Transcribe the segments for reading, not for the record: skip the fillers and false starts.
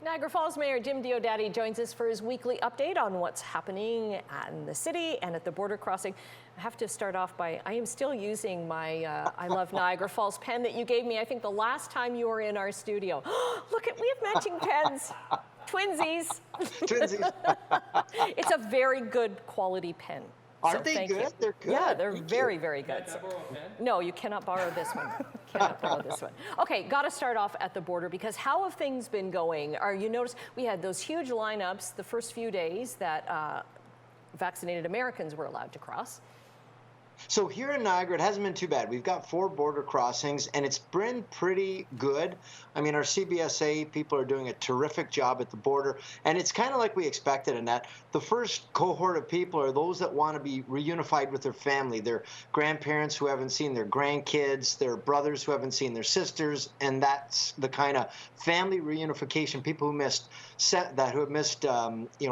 Niagara Falls Mayor Jim Diodati joins us for his weekly update on what's happening in the city and at the border crossing. I have to start off by, I am still using my I Love Niagara Falls pen that you gave me, I think the last time you were in our studio. Look at, we have matching pens. Twinsies. Twinsies. It's a very good quality pen. Aren't they good? They're good. Yeah, they're very, very good. No, you cannot borrow this one. Cannot borrow this one. Okay, got to start off at the border because how have things been going? You notice we had those huge lineups the first few days that vaccinated Americans were allowed to cross. So here in Niagara, it hasn't been too bad. We've got 4 border crossings, and it's been pretty good. I mean, our CBSA people are doing a terrific job at the border, and it's kind of like we expected in that. The first cohort of people are those that want to be reunified with their family, their grandparents who haven't seen their grandkids, their brothers who haven't seen their sisters, and that's the kind of family reunification, people who have missed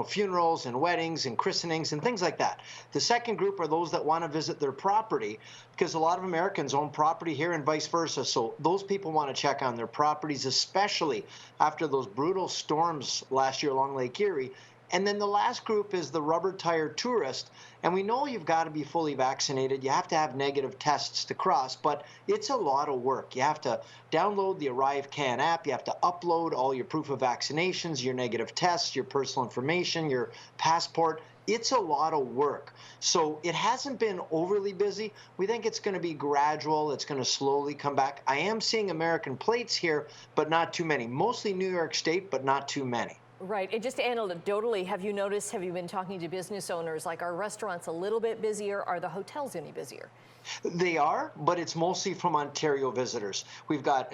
funerals and weddings and christenings and things like that. The second group are those that want to visit their property, because a lot of Americans own property here and vice versa. So those people want to check on their properties, especially after those brutal storms last year along Lake Erie. And then the last group is the rubber tire tourist. And we know you've got to be fully vaccinated. You have to have negative tests to cross, but it's a lot of work. You have to download the ArriveCAN app. You have to upload all your proof of vaccinations, your negative tests, your personal information, your passport. It's a lot of work. So it hasn't been overly busy. We think it's going to be gradual. It's going to slowly come back. I am seeing American plates here, but not too many. Mostly New York State, but not too many. Right. And just anecdotally, have you noticed, have you been talking to business owners, like are restaurants a little bit busier? Are the hotels any busier? They are, but it's mostly from Ontario visitors. We've got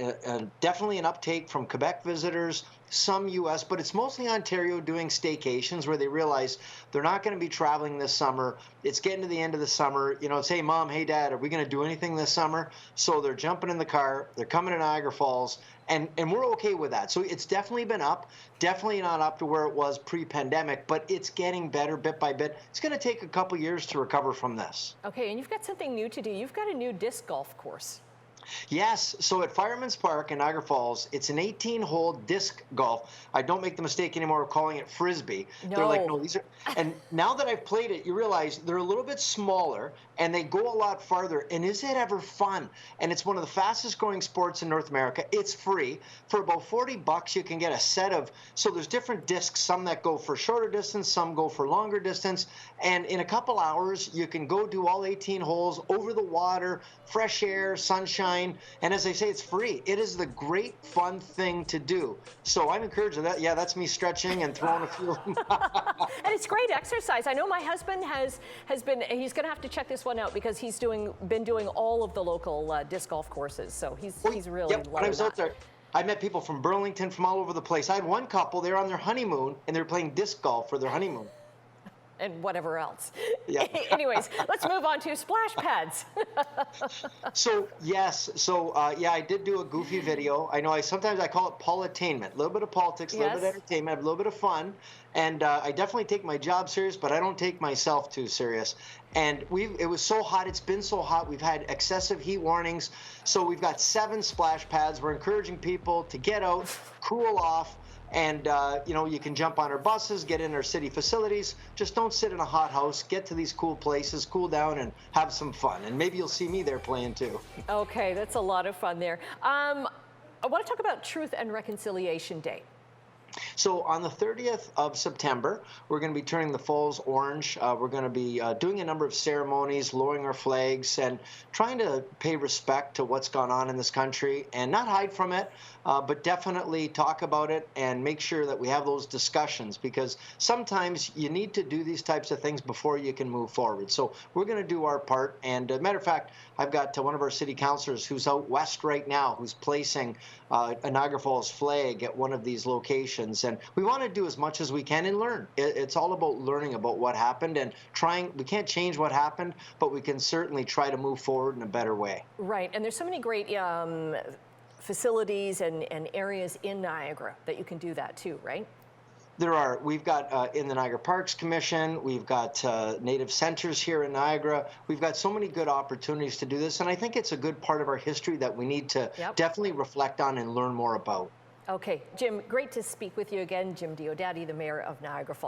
definitely an uptake from Quebec visitors, some U.S., but it's mostly Ontario doing staycations where they realize they're not going to be traveling this summer. It's getting to the end of the summer. You know, it's, hey, Mom, hey, Dad, are we going to do anything this summer? So they're jumping in the car. They're coming to Niagara Falls, and we're okay with that. So it's definitely been up, definitely not up to where it was pre-pandemic, but it's getting better bit by bit. It's going to take a couple years to recover from this. Okay, and you've got something new to do. You've got a new disc golf course. Yes, so at Fireman's Park in Niagara Falls, it's an 18-hole disc golf. I don't make the mistake anymore of calling it frisbee. No. They're like, no, these are, and now that I've played it, you realize they're a little bit smaller and they go a lot farther. And is it ever fun? And it's one of the fastest growing sports in North America. It's free. For about $40, you can get a set of, so there's different discs, some that go for shorter distance, some go for longer distance. And in a couple hours, you can go do all 18 holes over the water, fresh air, sunshine. And as I say, it's free. It is the great fun thing to do. So I'm encouraging that. Yeah, that's me stretching and throwing a few. And it's great exercise. I know my husband has been, he's going to have to check this one out because he's been doing all of the local disc golf courses. So he's really loving when I was out that. there, I met people from Burlington, from all over the place. I had one couple, they were on their honeymoon and they were playing disc golf for their honeymoon. And whatever else. Yeah. Anyways, let's move on to splash pads. So yes, yeah, I did do a goofy video. I know sometimes I call it polititainment, a little bit of politics, a little bit of entertainment, a little bit of fun. And I definitely take my job serious, but I don't take myself too serious. And it was so hot. It's been so hot. We've had excessive heat warnings. So we've got 7 splash pads. We're encouraging people to get out, cool off. And, you can jump on our buses, get in our city facilities. Just don't sit in a hot house. Get to these cool places, cool down, and have some fun. And maybe you'll see me there playing, too. Okay, that's a lot of fun there. I want to talk about Truth and Reconciliation Day. So on the 30th of September, we're going to be turning the falls orange. We're going to be doing a number of ceremonies, lowering our flags, and trying to pay respect to what's gone on in this country and not hide from it, but definitely talk about it and make sure that we have those discussions, because sometimes you need to do these types of things before you can move forward. So we're going to do our part. And matter of fact, I've got one of our city councilors who's out west right now who's placing a Niagara Falls flag at one of these locations. And we want to do as much as we can and learn. It's all about learning about what happened and trying. We can't change what happened, but we can certainly try to move forward in a better way. Right, and there's so many great facilities and areas in Niagara that you can do that too, right? There are. We've got in the Niagara Parks Commission, we've got native centers here in Niagara. We've got so many good opportunities to do this, and I think it's a good part of our history that we need to definitely reflect on and learn more about. Okay, Jim, great to speak with you again. Jim Diodati, the mayor of Niagara Falls.